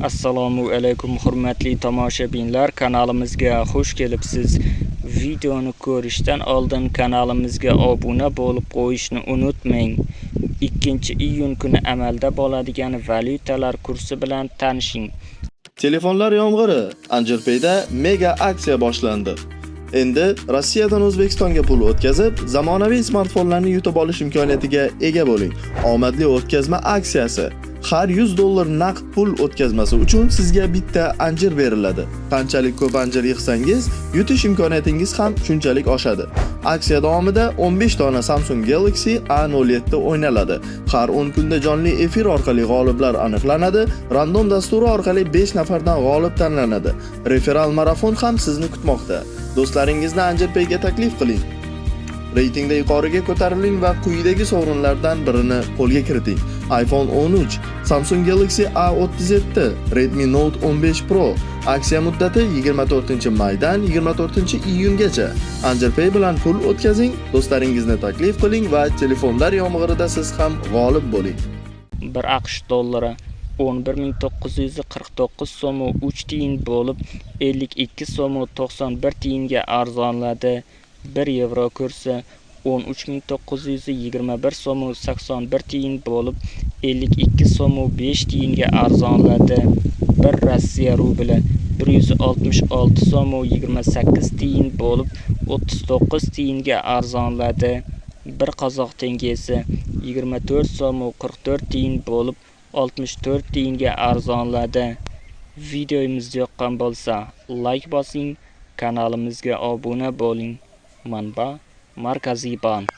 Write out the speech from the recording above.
Assalomu alaykum hurmatli tomoshabinlar, kanalimizga xush kelibsiz. Videoni ko'rishdan oldin kanalimizga obuna bo'lib qo'yishni unutmang. 2-iyun kuni amalda bo'ladigan valyutalar kursi bilan tanishing. Telefonlar yomg'iri Anjirpayda mega aksiya boshlandi. Endi Rossiyadan O'zbekistonga pul o'tkazib, zamonaviy smartfonlarni yutib olish imkoniyatiga ega bo'ling. Omadli o'tkazma aksiyasi. Har $100 naqd pul o'tkazmasi uchun sizga bitta anjir beriladi. Qanchalik ko'p anjir yig'sangiz, yutish imkoniyatingiz ham shunchalik oshadi. Aksiya davomida 15 dona Samsung Galaxy A07 o'ynaladi. Har 10 kunda jonli efir orqali g'oliblar aniqlanadi. Random dasturi orqali 5 nafardan g'olib tanlanadi. Referal marafon ham sizni kutmoqda. Do'stlaringizni Anjirpayga taklif qiling. Reytingda yuqoriga ko'tariling va quyidagi sovrinlardan birini qo'lga kiriting. iPhone 13, Samsung Galaxy A37, Redmi Note 15 Pro. Aksiya muddati 24-maydan 24-iyungacha. Anjirpay bilan pul o'tkazing, do'stlaringizni taklif qiling va telefonlar yomg'irida siz ham g'olib bo'ling. 1 AQSh dollari 11.949 so'm 3 tiyin bo'lib 52 so'm 91 tiyinga arzonladi. 1 yevro kursi 13.921 so'm 81 tiyin bo'lib 52 so'm 5 tiyinga arzonladi. 1 Rossiya rubli 166 so'm 28 tiyin bo'lib 39 tiyinga arzonladi. 1 qozoq tengesi 24 so'm 44 tiyin bo'lib 64 tiyinga arzonladi. Videomiz yoqqan bo'lsa, like bosing, kanalimizga obuna bo'ling. Manba: Markaziy bank.